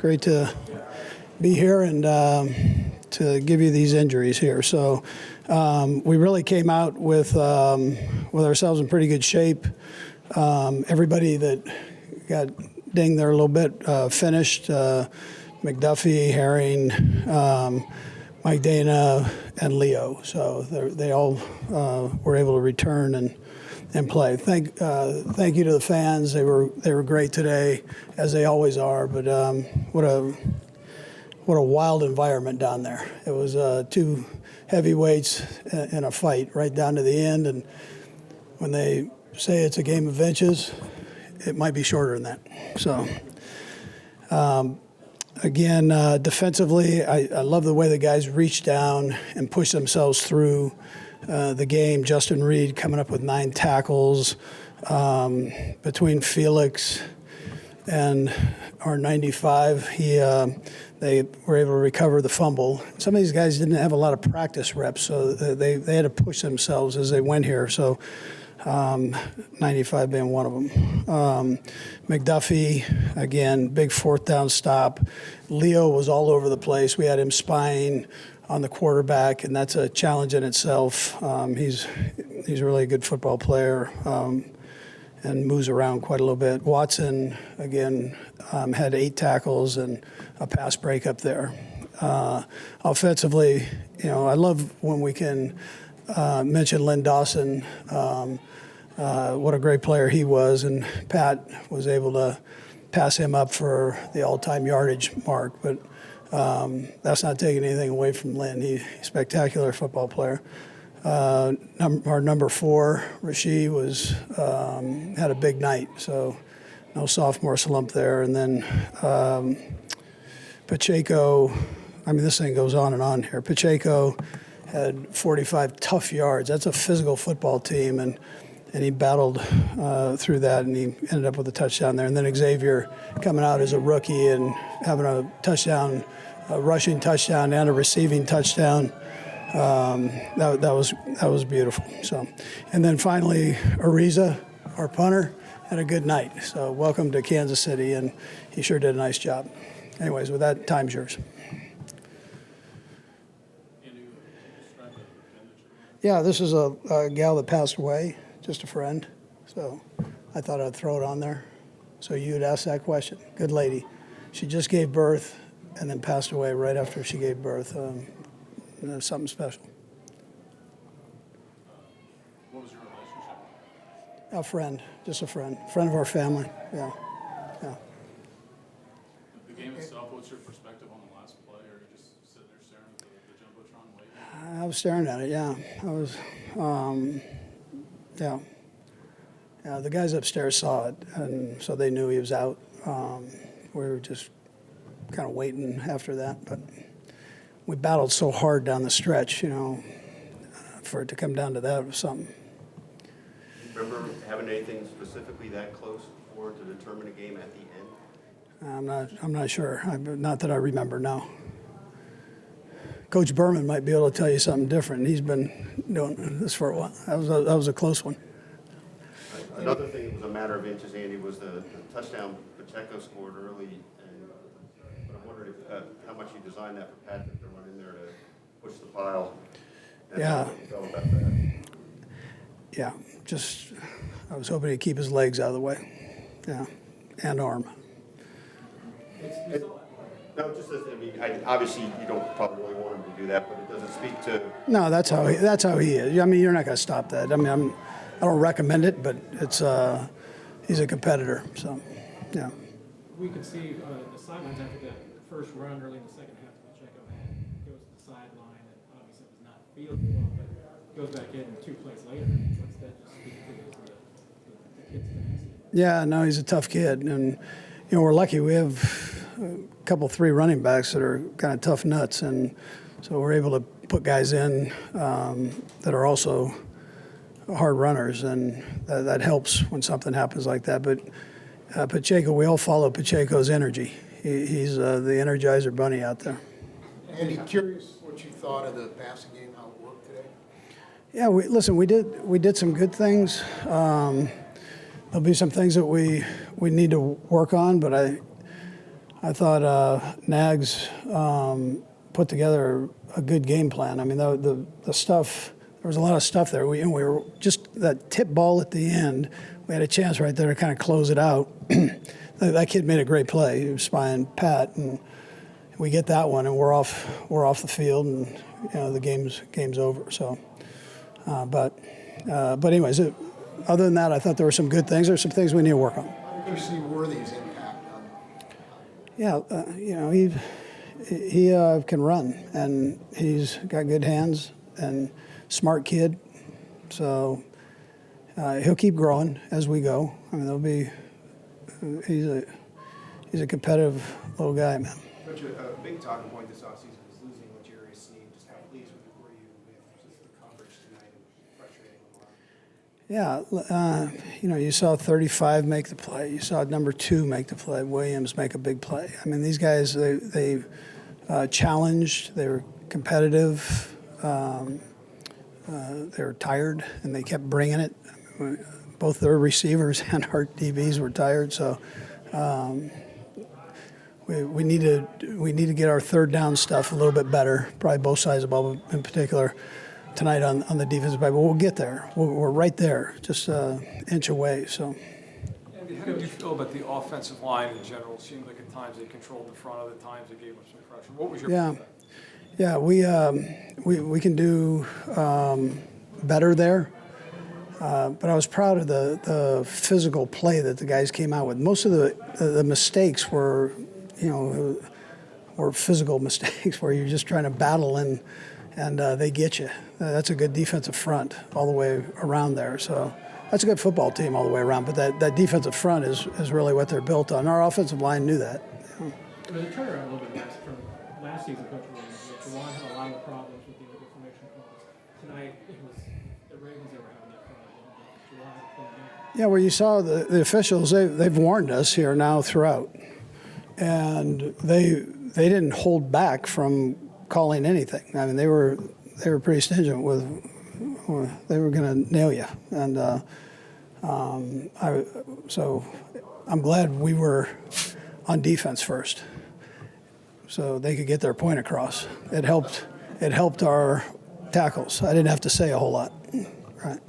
great to be here and to give you these injuries here. So we really came out with ourselves in pretty good shape. Everybody that got dinged there a little bit finished. McDuffie, Herring, Mike Dana, and Leo. So they all were able to return and play. Thank you to the fans. They were great today, as they always are. But what a wild environment down there. It was two heavyweights in a fight right down to the end. And when they say it's a game of inches, it might be shorter than that. So. Again, defensively, I love the way the guys reached down and pushed themselves through the game. Justin Reid coming up with 9 tackles between Felix and our 95. They were able to recover the fumble. Some of these guys didn't have a lot of practice reps, so they had to push themselves as they went here. So 95 being one of them. McDuffie, again, big 4th down stop. Leo was all over the place. We had him spying on the quarterback, and that's a challenge in itself. He's really a good football player and moves around quite a little bit. Watson, again, had 8 tackles and a pass breakup there. Offensively, I love when we can mention Lynn Dawson. What a great player he was, and Pat was able to pass him up for the all-time yardage mark, but that's not taking anything away from Lynn. He's a spectacular football player. Our number 4, Rasheed, had a big night, so no sophomore slump there. And then Pacheco, this thing goes on and on here. Pacheco had 45 tough yards. That's a physical football team, and he battled through that, and he ended up with a touchdown there. And then Xavier coming out as a rookie and having a touchdown, a rushing touchdown and a receiving touchdown. That was beautiful. So, and then finally, Ariza, our punter, had a good night. So welcome to Kansas City, and he sure did a nice job. Anyways, with that, time's yours. Yeah, this is a gal that passed away, just a friend. So I thought I'd throw it on there. So you'd ask that question. Good lady. She just gave birth and then passed away right after she gave birth. Something special. What was your relationship? A friend, just a friend. Friend of our family, yeah. The game itself, what's your perspective on the last play, or you just sitting there staring at the Jumbotron waiting? I was staring at it, yeah. I was, yeah, the guys upstairs saw it, and so they knew he was out. We were just kind of waiting after that, but we battled so hard down the stretch, for it to come down to that was something. Remember having anything specifically that close for to determine a game at the end? I'm not sure. Not that I remember, no. Coach Berman might be able to tell you something different. He's been doing this for a while. That was a close one. Another thing that was a matter of inches, Andy, was the touchdown Pacheco scored early. But I wondered how much you designed that for Patrick to run in there to push the pile. And Yeah. how you felt about that. Yeah, I was hoping he'd keep his legs out of the way. Yeah, and arm. No, just as, obviously you don't probably really want him to do that, but it doesn't speak to. No, that's how he is. You're not going to stop that. I don't recommend it, but he's a competitor. So, yeah. We could see the sidelines after that first run early in the second half. Pacheco goes to the sideline, and obviously it was not feeling well, but goes back in 2 plays later. What's that just speak to the kid's tenacity? Yeah, no, he's a tough kid, and we're lucky. We have a couple, 3 running backs that are kind of tough nuts, and so we're able to put guys in that are also hard runners, and that helps when something happens like that. But Pacheco, we all follow Pacheco's energy. He's the Energizer Bunny out there. Andy, curious what you thought of the passing game, how it worked today? Yeah, we did some good things. There'll be some things that we need to work on, but I thought Nags put together a good game plan. I mean, the stuff, there was a lot of stuff there. We were just that tip ball at the end. We had a chance right there to kind of close it out. That kid made a great play. He was spying Pat, and we get that one, and we're off the field, and the game's over. So, but anyways, other than that, I thought there were some good things. There's some things we need to work on. How do you see Worthy's impact on? Yeah, he can run, and he's got good hands and smart kid. So he'll keep growing as we go. I mean, he's a competitive little guy, man. Coach, a big talking point this offseason was losing L'Jarius Sneed. Just how pleased were you with just the coverage tonight and frustrating them a lot? Yeah, you saw 35 make the play. You saw number 2 make the play. Williams make a big play. I mean, these guys, they challenged. They were competitive. They were tired, and they kept bringing it. Both their receivers and our DBs were tired, so we need to get our third down stuff a little bit better. Probably both sides of the ball, in particular tonight on the defensive side. But we'll get there. We're right there, just an inch away. So. Andy, how did you feel about the offensive line in general? It seemed like at times they controlled the front, other times they gave up some pressure. What was your feedback? Yeah, we can do better there. But I was proud of the physical play that the guys came out with. Most of the mistakes were, were physical mistakes where you're just trying to battle and they get you. That's a good defensive front all the way around there. So that's a good football team all the way around. But that defensive front is really what they're built on. Our offensive line knew that. It was a turnaround a little bit from last season, Coach Williams. Juwan had a lot of problems with the information calls. Tonight, it was the Ravens that were having that problem. Juwan had played down. Yeah, well, you saw the officials. They've warned us here now throughout, and they didn't hold back from calling anything. I mean, they were pretty stringent with. They were going to nail you, and so I'm glad we were on defense first, so they could get their point across. It helped our tackles. I didn't have to say a whole lot. Right.